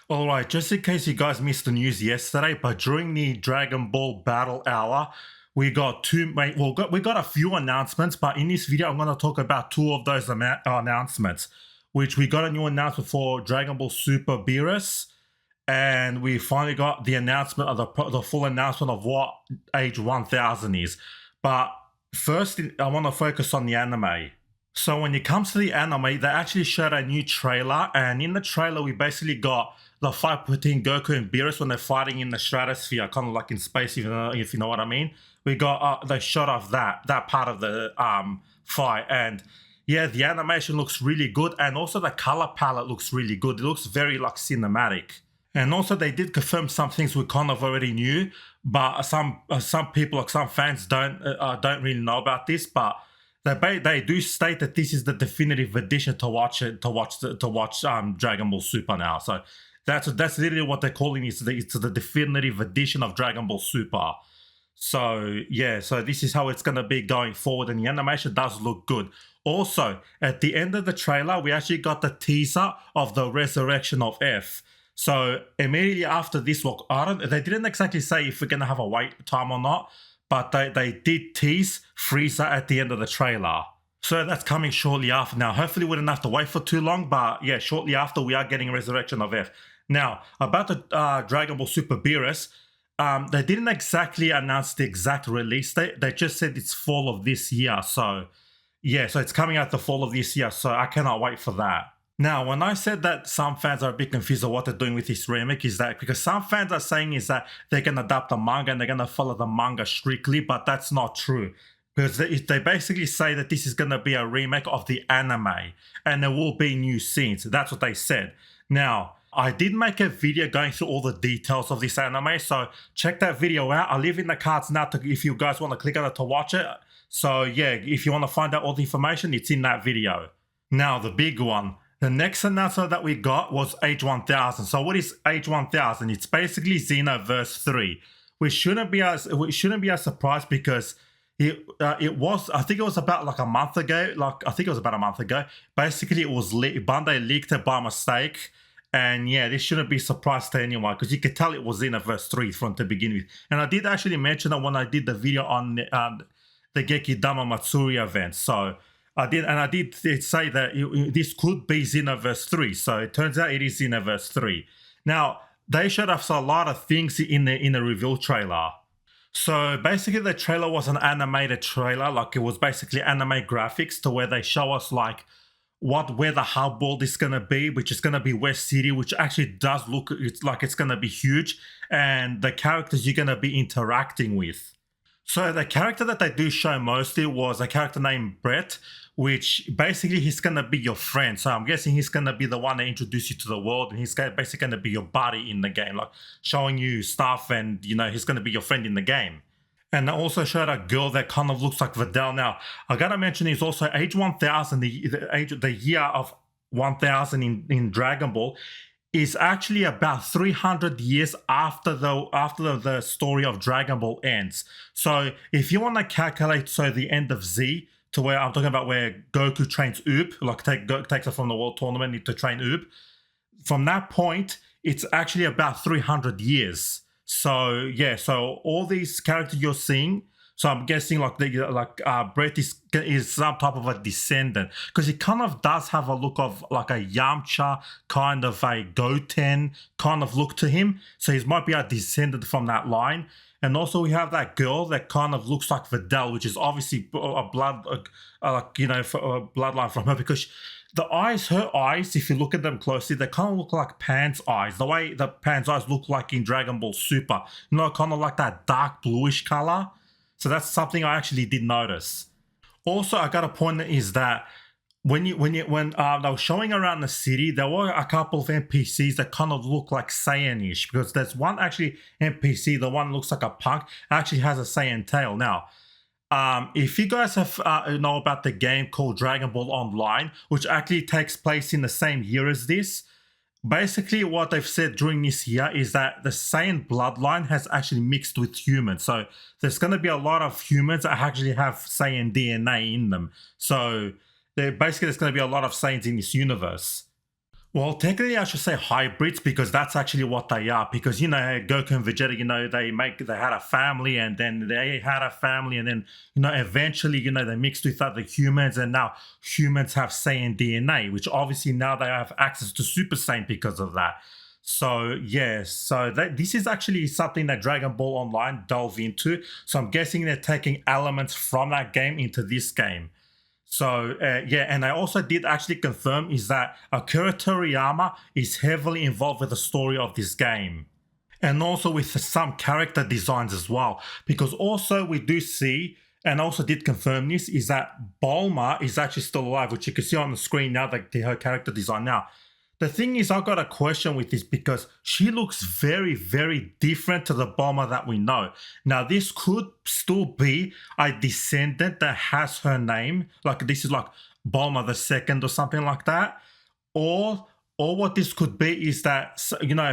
Alright, just in case you guys missed the news yesterday, but during the Dragon Ball Battle Hour, we got we got a few announcements, but in this video, I'm going to talk about two of those announcements, which we got a new announcement for Dragon Ball Super Beerus, and we finally got the announcement of the full announcement of what Age 1000 is. But first, I want to focus on the anime. So when it comes to the anime, they actually showed a new trailer, and in the trailer, we basically got the fight between Goku and Beerus when they're fighting in the stratosphere, kind of like in space, if you know what I mean. We got the shot of that part of the fight, and yeah, the animation looks really good, and also the color palette looks really good. It looks very like cinematic. And also, they did confirm some things we kind of already knew, but some people, like some fans, don't really know about this, but they do state that this is the definitive edition to watch Dragon Ball Super now. So that's literally what they're calling it. It's the definitive edition of Dragon Ball Super. So yeah, so this is how it's gonna be going forward, and the animation does look good. Also, at the end of the trailer, we actually got the teaser of the resurrection of F. So immediately after this, they didn't exactly say if we're gonna have a wait time or not, but they did tease Frieza at the end of the trailer. So that's coming shortly after. Now, hopefully we don't have to wait for too long, but yeah, shortly after we are getting Resurrection of F. Now, about the Dragon Ball Super Beerus, they didn't exactly announce the exact release date. They just said it's fall of this year. So yeah, so it's coming out the fall of this year. So I cannot wait for that. Now, when I said that some fans are a bit confused of what they're doing with this remake, is that because some fans are saying is that they're going to adapt the manga and they're going to follow the manga strictly, but that's not true. Because they basically say that this is going to be a remake of the anime and there will be new scenes. That's what they said. Now, I did make a video going through all the details of this anime, so check that video out. I'll leave in the cards now if you guys want to click on it to watch it. So yeah, if you want to find out all the information, it's in that video. Now, the big one. The next announcement that we got was Age 1000. So what is Age 1000? It's basically Xenoverse 3, which shouldn't be a surprise because it was, I think it was about like a month ago. Basically, it was Bandai leaked it by mistake. And yeah, this shouldn't be a surprise to anyone because you could tell it was Xenoverse 3 from to begin with. And I did actually mention that when I did the video on the Gekidama Matsuri event. So I did say that this could be Xenoverse 3. So it turns out it is Xenoverse 3. Now, they showed us a lot of things in the reveal trailer. So basically the trailer was an animated trailer, like it was basically anime graphics to where they show us like where the hub world is gonna be, which is gonna be West City, which actually does look it's gonna be huge, and the characters you're gonna be interacting with. So the character that they do show mostly was a character named Brett, which basically he's going to be your friend. So I'm guessing he's going to be the one that introduces you to the world, and he's basically going to be your buddy in the game, like showing you stuff, and he's going to be your friend in the game. And they also showed a girl that kind of looks like Videl. Now, I got to mention is also Age 1000, the year of 1000 in Dragon Ball, is actually about 300 years after the story of Dragon Ball ends. So if you want to calculate the end of Z, to where I'm talking about where Goku trains Oop, like takes her from the World Tournament to train Oop, from that point, it's actually about 300 years. So yeah, so all these characters you're seeing, so I'm guessing Brett is some type of a descendant, because he kind of does have a look of like a Yamcha, kind of a Goten kind of look to him. So he might be a descendant from that line. And also we have that girl that kind of looks like Videl, which is obviously a bloodline from her, because her eyes, if you look at them closely, they kind of look like Pan's eyes. The way the Pan's eyes look like in Dragon Ball Super, kind of like that dark bluish color. So that's something I actually did notice. Also, I got a point is that when they were showing around the city, there were a couple of NPCs that kind of look like Saiyan-ish, because there's one actually NPC, the one looks like a punk, actually has a Saiyan tail. Now, if you guys have know about the game called Dragon Ball Online, which actually takes place in the same year as this, basically what they've said during this year is that the Saiyan bloodline has actually mixed with humans. So there's going to be a lot of humans that actually have Saiyan DNA in them. So there's going to be a lot of Saiyans in this universe. Well, technically, I should say hybrids because that's actually what they are. Because Goku and Vegeta, they had a family, and then they had a family, and then eventually, they mixed with other humans, and now humans have Saiyan DNA, which obviously now they have access to Super Saiyan because of that. So yeah, so this is actually something that Dragon Ball Online delve into. So I'm guessing they're taking elements from that game into this game. So yeah, and I also did actually confirm is that Akira Toriyama is heavily involved with the story of this game, and also with some character designs as well. Because also we do see, and also did confirm this, is that Bulma is actually still alive, which you can see on the screen now, her character design now. The thing is, I got a question with this because she looks very, very different to the Bulma that we know. Now, this could still be a descendant that has her name, like this is like Bulma the Second or something like that, or what this could be is that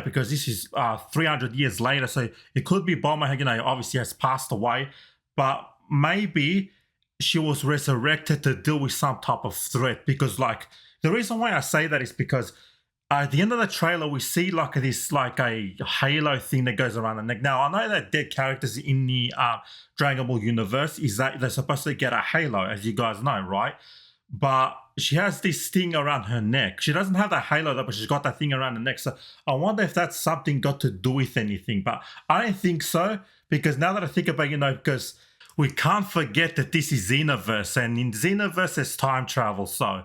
because this is 300 years later, so it could be Bulma, obviously has passed away, but maybe she was resurrected to deal with some type of threat. Because like the reason why I say that is because at the end of the trailer, we see like a halo thing that goes around the neck. Now, I know that dead characters in the Dragon Ball universe is that they're supposed to get a halo, as you guys know, right? But she has this thing around her neck. She doesn't have that halo though, but she's got that thing around the neck. So I wonder if that's something got to do with anything. But I don't think so, because now that I think about, because we can't forget that this is Xenoverse, and in Xenoverse there's time travel. So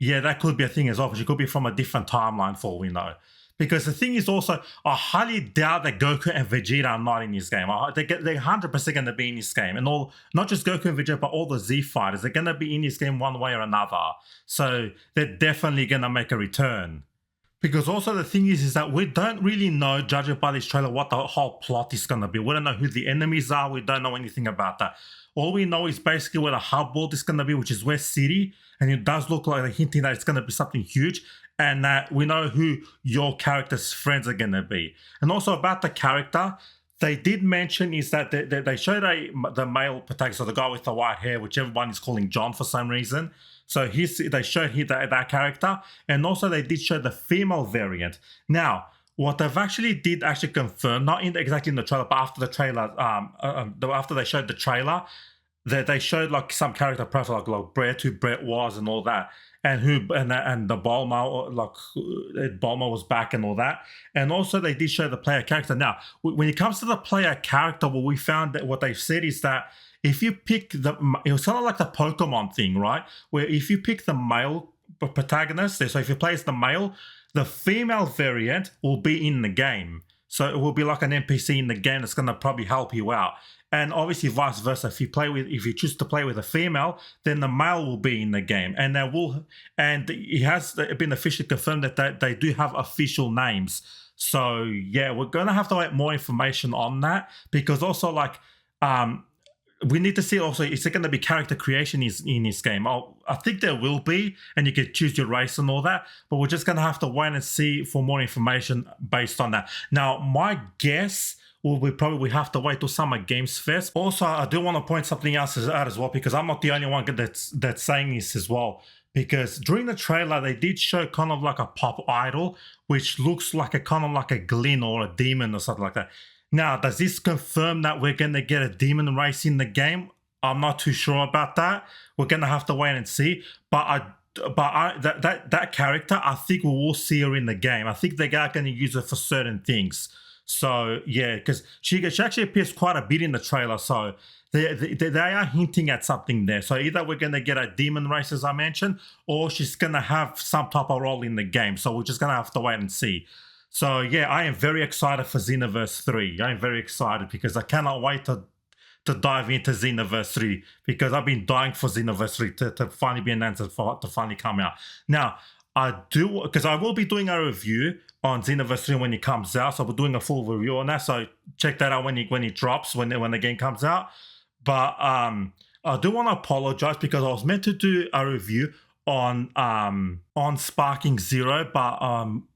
yeah, that could be a thing as well, but she could be from a different timeline for all we know. Because the thing is also, I highly doubt that Goku and Vegeta are not in this game. They're 100% going to be in this game. And not just Goku and Vegeta, but all the Z fighters, they're going to be in this game one way or another. So they're definitely going to make a return. Because also the thing is that we don't really know, judging by this trailer, what the whole plot is going to be. We don't know who the enemies are. We don't know anything about that. All we know is basically where the hub world is going to be, which is West City. And it does look like they're hinting that it's going to be something huge. And that we know who your character's friends are going to be. And also about the character, they did mention is that they showed the male protagonist, so the guy with the white hair, which everyone is calling John for some reason. So they showed that character. And also they did show the female variant. Now, what they've actually confirm, not exactly in the trailer, but after the trailer, after they showed the trailer, they showed like some character profile, like Brett, who Brett was, and all that, and the Bulma, Bulma was back and all that, and also they did show the player character. Now, when it comes to the player character, what we found that what they've said is that if you pick it was kind of like the Pokemon thing, right? Where if you pick the male protagonist, so if you play as the male, the female variant will be in the game. So it will be like an NPC in the game that's going to probably help you out. And obviously vice versa. If you choose to play with a female, then the male will be in the game. And it has been officially confirmed that they do have official names. So yeah, we're going to have to wait more information on that, because also we need to see also, is there going to be character creation in this game? I think there will be, and you can choose your race and all that, but we're just going to have to wait and see for more information based on that. Now, my guess will be probably have to wait till Summer Games Fest. Also, I do want to point something else out as well, because I'm not the only one that's saying this as well. Because during the trailer, they did show kind of like a pop idol, which looks like a kind of like a Glin or a demon or something like that. Now, does this confirm that we're going to get a demon race in the game? I'm not too sure about that. We're going to have to wait and see. But that character, I think we will see her in the game. I think they are going to use her for certain things. So yeah, because she actually appears quite a bit in the trailer. So they are hinting at something there. So either we're going to get a demon race, as I mentioned, or she's going to have some type of role in the game. So we're just going to have to wait and see. So yeah, I am very excited for Xenoverse 3. I am very excited because I cannot wait to dive into Xenoverse 3, because I've been dying for Xenoverse 3 to finally be announced, to finally come out. Now, because I will be doing a review on Xenoverse 3 when it comes out. So we're doing a full review on that. So check that out when it drops, when the game comes out. But I do want to apologize, because I was meant to do a review on Sparking Zero, but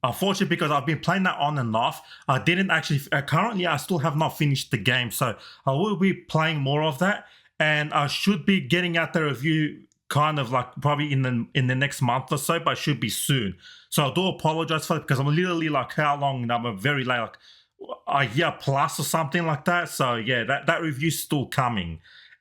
unfortunately, because I've been playing that on and off, I didn't actually currently I still have not finished the game, so I will be playing more of that, and I should be getting out the review kind of like probably in the next month or so, but it should be soon. So I do apologize for it because I'm literally like how long? I'm a very late, like a year plus or something like that. So yeah, that review's still coming.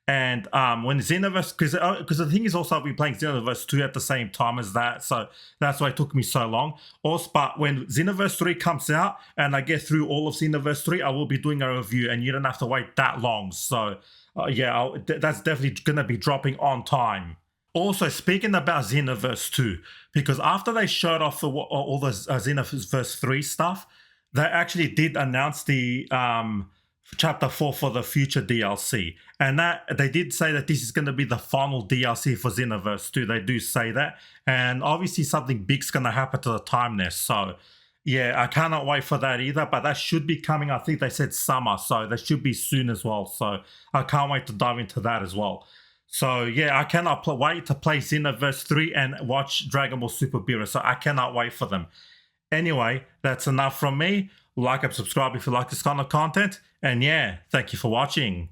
And when Xenoverse, because the thing is also I'll be playing Xenoverse 2 at the same time as that, so that's why it took me so long. Also, but when Xenoverse 3 comes out and I get through all of Xenoverse 3, I will be doing a review, and you don't have to wait that long. So yeah, that's definitely gonna be dropping on time. Also, speaking about Xenoverse 2, because after they showed off all the Xenoverse 3 stuff, they actually did announce the chapter 4 for the future DLC, and that they did say that this is going to be the final DLC for Xenoverse 2. They do say that, and obviously something big's going to happen to the Timeless. So yeah, I cannot wait for that either, but that should be coming. I think they said summer, so that should be soon as well. So I can't wait to dive into that as well. So yeah, I cannot wait to play Xenoverse 3 and watch Dragon Ball Super Beerus. So I cannot wait for them. Anyway, that's enough from me. Like and subscribe if you like this kind of content. And yeah, thank you for watching.